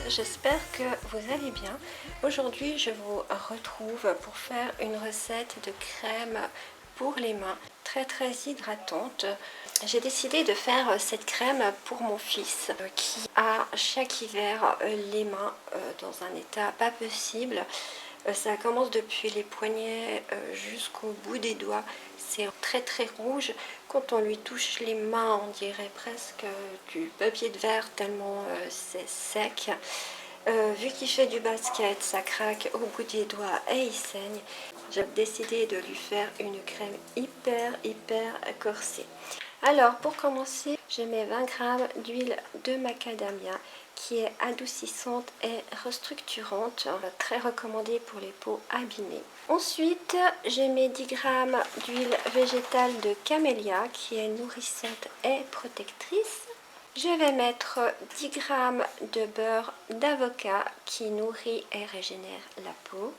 j'espère que vous allez bien. Aujourd'hui je vous retrouve pour faire une recette de crème pour les mains très hydratante. J'ai décidé de faire cette crème pour mon fils qui a chaque hiver les mains dans un état pas possible. Ça commence depuis les poignets jusqu'au bout des doigts. C'est très rouge. Quand on lui touche les mains, on dirait presque du papier de verre tellement c'est sec. Vu qu'il fait du basket, ça craque au bout des doigts et il saigne. J'ai décidé de lui faire une crème hyper corsée. Alors pour commencer, je mets 20 g d'huile de macadamia qui est adoucissante et restructurante, très recommandée pour les peaux abîmées. Ensuite, je mets 10 g d'huile végétale de camélia qui est nourrissante et protectrice. Je vais mettre 10 g de beurre d'avocat qui nourrit et régénère la peau.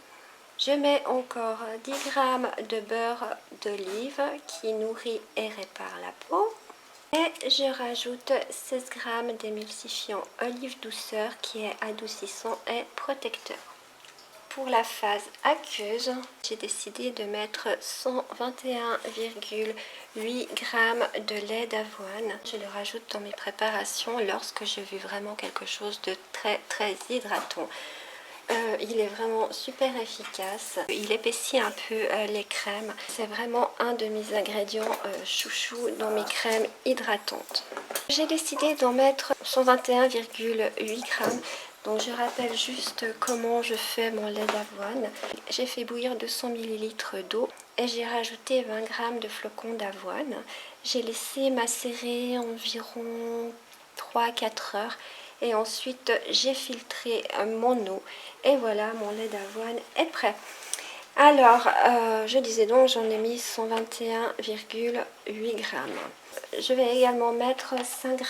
Je mets encore 10 g de beurre d'olive qui nourrit et répare la peau. Et je rajoute 16 g d'émulsifiant olive douceur qui est adoucissant et protecteur. Pour la phase aqueuse, j'ai décidé de mettre 121,8 g de lait d'avoine. Je le rajoute dans mes préparations lorsque je veux vraiment quelque chose de très hydratant. Il est vraiment super efficace. Il épaissit un peu les crèmes. C'est vraiment un de mes ingrédients chouchou dans mes crèmes hydratantes. J'ai décidé d'en mettre 121,8 g. Donc je rappelle juste comment je fais mon lait d'avoine. J'ai fait bouillir 200 ml d'eau et j'ai rajouté 20 g de flocons d'avoine. J'ai laissé macérer environ 3-4 heures. Et ensuite j'ai filtré mon eau et voilà, mon lait d'avoine est prêt. Alors je disais donc, j'en ai mis 121,8 g. Je vais également mettre 5 g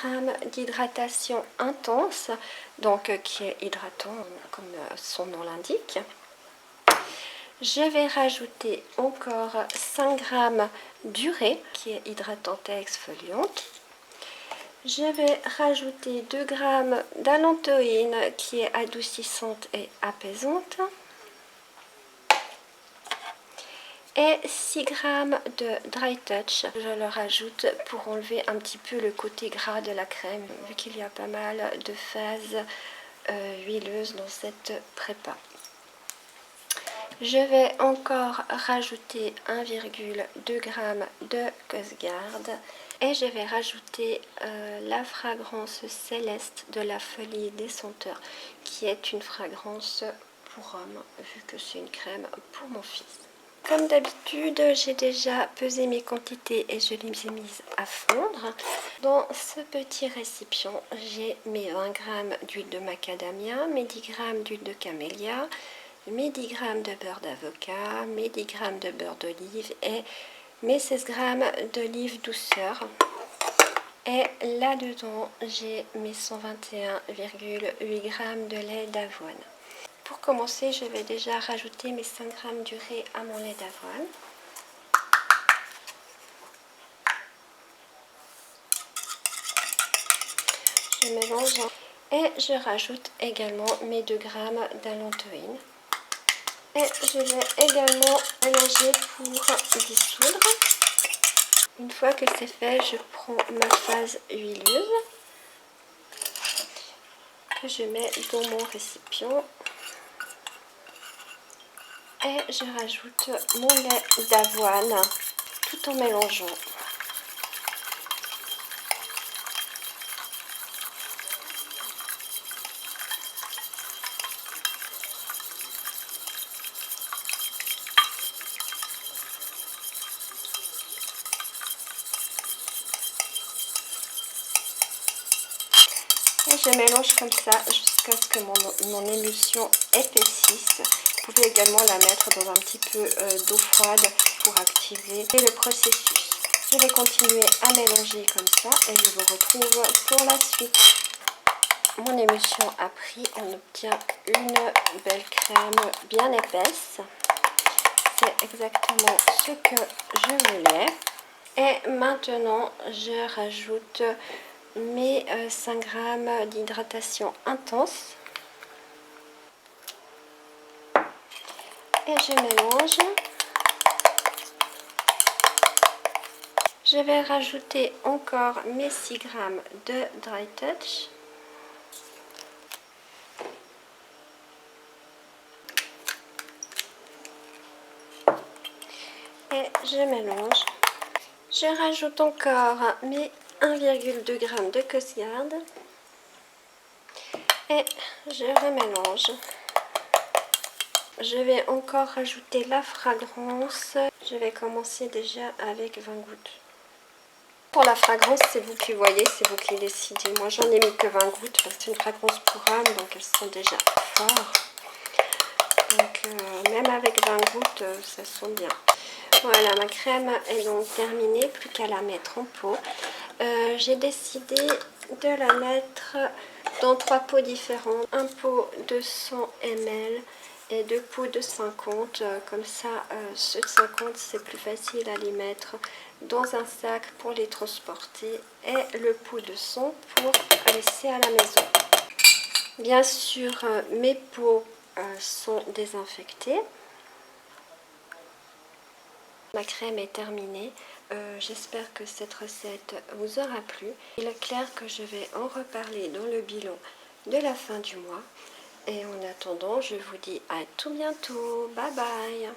d'hydratation intense, donc qui est hydratant comme son nom l'indique. Je vais rajouter encore 5 g d'urée qui est hydratante et exfoliante. Je vais rajouter 2 g d'allantoïne qui est adoucissante et apaisante. Et 6 g de dry touch. Je le rajoute pour enlever un petit peu le côté gras de la crème, vu qu'il y a pas mal de phases huileuses dans cette prépa. Je vais encore rajouter 1,2 g de Cosgarde et je vais rajouter la fragrance Céleste de la Folie des Senteurs qui est une fragrance pour homme vu que c'est une crème pour mon fils. Comme d'habitude, j'ai déjà pesé mes quantités et je les ai mises à fondre. Dans ce petit récipient, j'ai mes 20 g d'huile de macadamia, mes 10 g d'huile de camélia, mes 10 g de beurre d'avocat, mes 10 g de beurre d'olive et mes 16 g d'olive douceur. Et là-dedans, j'ai mes 121,8 g de lait d'avoine. Pour commencer, je vais déjà rajouter mes 5 g d'urée à mon lait d'avoine. Je mélange et je rajoute également mes 2 g d'allantoïne. Et je vais également mélanger pour dissoudre. Une fois que c'est fait, je prends ma phase huileuse que je mets dans mon récipient. Et je rajoute mon lait d'avoine tout en mélangeant. Et je mélange comme ça jusqu'à ce que mon émulsion épaississe. Vous pouvez également la mettre dans un petit peu d'eau froide pour activer le processus. Je vais continuer à mélanger comme ça et je vous retrouve pour la suite. Mon émulsion a pris, on obtient une belle crème bien épaisse. C'est exactement ce que je voulais. Et maintenant, je rajoute mes 5 g d'hydratation intense. Et je mélange. Je vais rajouter encore mes 6 g de Dry Touch. Et je mélange. Je rajoute encore mes 1,2 g de Costard. Et je remélange. Je vais encore rajouter la fragrance. Je vais commencer déjà avec 20 gouttes. Pour la fragrance, c'est vous qui voyez, c'est vous qui décidez. Moi, j'en ai mis que 20 gouttes parce que c'est une fragrance pour âme, donc elles sont déjà fortes. Donc, même avec 20 gouttes, ça sent bien. Voilà, ma crème est donc terminée, plus qu'à la mettre en pot. J'ai décidé de la mettre dans 3 pots différents. Un pot de 100 ml et 2 pots de 50. Comme ça, ceux de 50, c'est plus facile à les mettre dans un sac pour les transporter. Et le pot de 100 pour laisser à la maison. Bien sûr, mes pots sont désinfectés. Ma crème est terminée. J'espère que cette recette vous aura plu. Il est clair que je vais en reparler dans le bilan de la fin du mois. Et en attendant, je vous dis à tout bientôt. Bye bye!